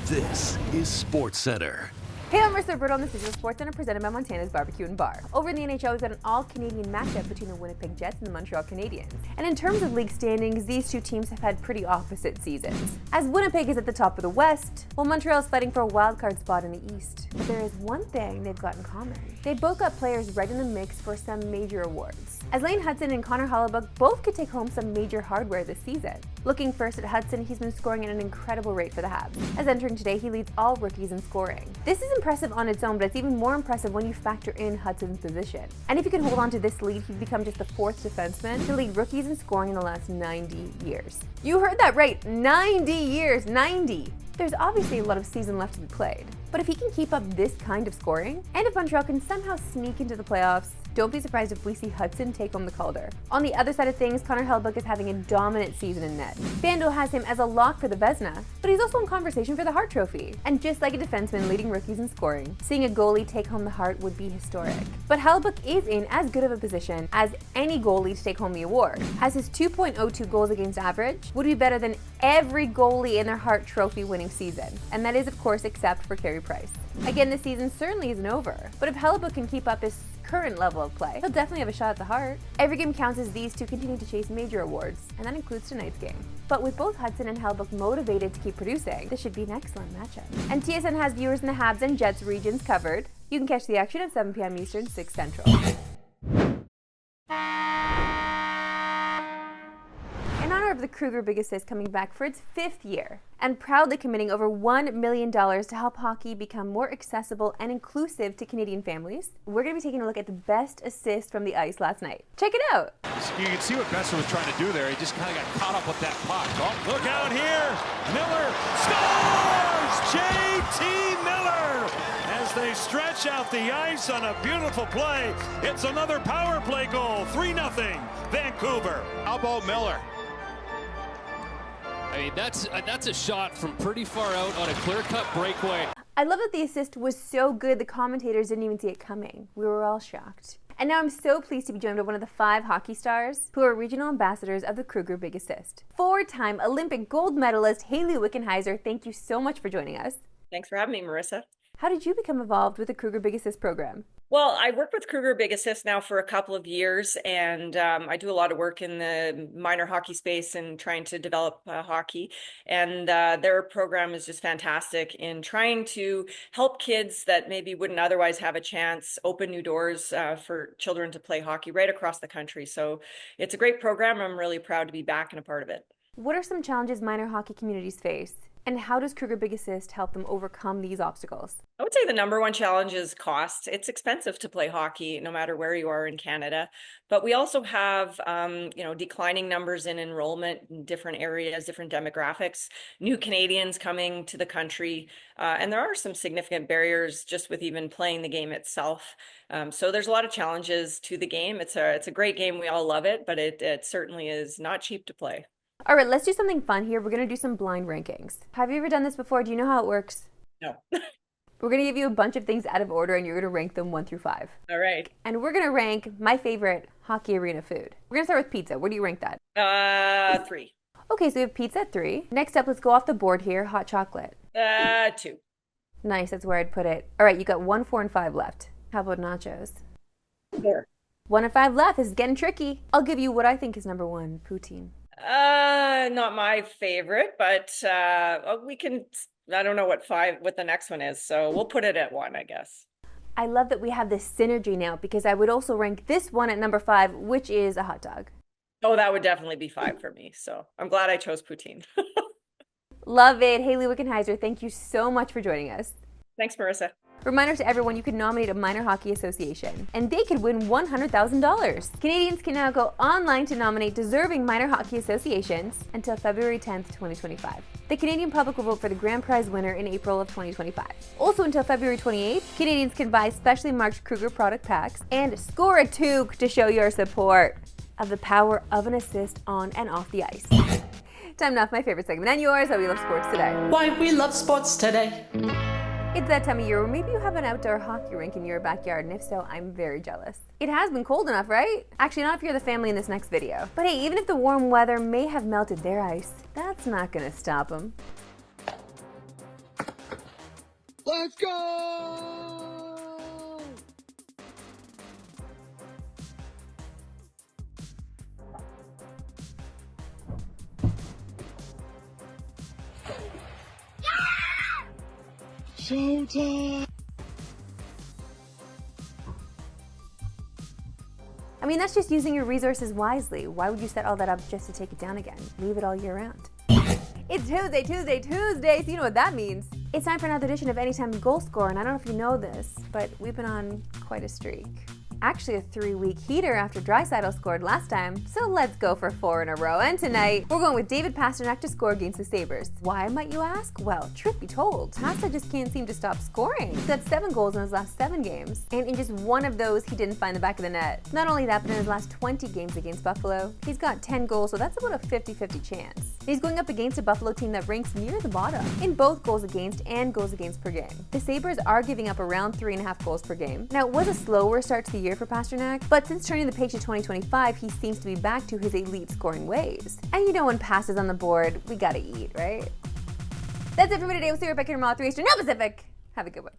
This is Sportscentre. Hey, I'm Marissa Roberto, and this is your Sportscentre presented by Montana's Barbecue and Bar. Over in the NHL, we've got an all-Canadian matchup between the Winnipeg Jets and the Montreal Canadiens. And in terms of league standings, these two teams have had pretty opposite seasons. As Winnipeg is at the top of the West, while Montreal is fighting for a wildcard spot in the East. But there is one thing they've got in common. They both got players right in the mix for some major awards. As Lane Hutson and Connor Hellebuyck both could take home some major hardware this season. Looking first at Hutson, he's been scoring at an incredible rate for the Habs. As entering today, he leads all rookies in scoring. This is impressive on its own, but it's even more impressive when you factor in Hudson's position. And if he can hold on to this lead, he'd become just the fourth defenseman to lead rookies in scoring in the last 90 years. You heard that right, 90 years, 90! There's obviously a lot of season left to be played. But if he can keep up this kind of scoring, and if Montreal can somehow sneak into the playoffs, don't be surprised if we see Hutson take home the Calder. On the other side of things, Connor Hellebuyck is having a dominant season in net. Fandor has him as a lock for the Vezina, but he's also in conversation for the Hart Trophy. And just like a defenseman leading rookies in scoring, seeing a goalie take home the Hart would be historic. But Hellebuyck is in as good of a position as any goalie to take home the award, as his 2.02 goals against average would be better than every goalie in their Hart Trophy winning season. And that is, of course, except for Carey Price. Again, the season certainly isn't over, but if Hellebuyck can keep up his current level of play, he'll definitely have a shot at the Hart. Every game counts as these two continue to chase major awards, and that includes tonight's game. But with both Hutson and Hellebuyck motivated to keep producing, this should be an excellent matchup. And TSN has viewers in the Habs and Jets regions covered. You can catch the action at 7 p.m. Eastern, 6 Central. In honor of the Kruger Big Assist coming back for its 5th year, and proudly committing over $1 million to help hockey become more accessible and inclusive to Canadian families, we're going to be taking a look at the best assist from the ice last night. Check it out. You can see what Besser was trying to do there. He just kind of got caught up with that puck. Oh, look out here. Miller scores! J.T. Miller! As they stretch out the ice on a beautiful play. It's another power play goal. 3-0 Vancouver. How about Miller? I mean, that's a shot from pretty far out on a clear-cut breakaway. I love that the assist was so good the commentators didn't even see it coming. We were all shocked. And now I'm so pleased to be joined by one of the 5 hockey stars who are regional ambassadors of the Kruger Big Assist. 4-time Olympic Gold Medalist Hayley Wickenheiser, thank you so much for joining us. Thanks for having me, Marissa. How did you become involved with the Kruger Big Assist program? Well, I work with Kruger Big Assist now for a couple of years, and I do a lot of work in the minor hockey space and trying to develop hockey. And their program is just fantastic in trying to help kids that maybe wouldn't otherwise have a chance, open new doors for children to play hockey right across the country. So it's a great program. I'm really proud to be back and a part of it. What are some challenges minor hockey communities face? And how does Kruger Big Assist help them overcome these obstacles? I would say the number one challenge is cost. It's expensive to play hockey no matter where you are in Canada. But we also have, declining numbers in enrollment in different areas, different demographics, new Canadians coming to the country. And there are some significant barriers just with even playing the game itself. So there's a lot of challenges to the game. It's a great game. We all love it, but it certainly is not cheap to play. All right, let's do something fun here. We're going to do some blind rankings. Have you ever done this before? Do you know how it works? No. We're going to give you a bunch of things out of order, and you're going to rank them 1 through 5. All right. And we're going to rank my favorite hockey arena food. We're going to start with pizza. Where do you rank that? 3. Okay, so we have pizza at 3. Next up, let's go off the board here. Hot chocolate. 2. Nice, that's where I'd put it. All right, you got 1, 4, and 5 left. How about nachos? 4. 1 and 5 left. This is getting tricky. I'll give you what I think is number 1, poutine. Not my favorite, but we can, I don't know what the next one is, so we'll put it at 1, I guess. I love that we have this synergy now, because I would also rank this one at number 5, which is a hot dog. Oh, that would definitely be 5 for me, so I'm glad I chose poutine. Love it. Hayley Wickenheiser, thank you so much for joining us. Thanks, Marissa. Reminder to everyone, you can nominate a minor hockey association, and they could win $100,000. Canadians can now go online to nominate deserving minor hockey associations until February 10th, 2025. The Canadian public will vote for the grand prize winner in April of 2025. Also until February 28th, Canadians can buy specially marked Kruger product packs and score a toque to show your support of the power of an assist on and off the ice. Time now for my favorite segment and yours, how we love sports today. Why we love sports today. It's that time of year where maybe you have an outdoor hockey rink in your backyard, and if so, I'm very jealous. It has been cold enough, right? Actually, not if you're the family in this next video. But hey, even if the warm weather may have melted their ice, that's not gonna stop them. Let's go! Showtime! I mean, that's just using your resources wisely. Why would you set all that up just to take it down again? Leave it all year round. It's Tuesday, so you know what that means. It's time for another edition of Anytime Goal Scorer, and I don't know if you know this, but we've been on quite a streak. Actually a 3-week heater after Draisaitl scored last time, so let's go for 4 in a row. And tonight, we're going with David Pastrnak to score against the Sabres. Why, might you ask? Well, truth be told, Pasta just can't seem to stop scoring. He's got 7 goals in his last 7 games, and in just one of those, he didn't find the back of the net. Not only that, but in his last 20 games against Buffalo, he's got 10 goals, so that's about a 50-50 chance. He's going up against a Buffalo team that ranks near the bottom in both goals against and goals against per game. The Sabres are giving up around 3.5 goals per game. Now, it was a slower start to the year for Pastrnak, but since turning the page to 2025, he seems to be back to his elite scoring ways. And you know when Pass is on the board, we gotta eat, right? That's it for me today. We'll see you right back here tomorrow at 3 Eastern, no Pacific. Have a good one.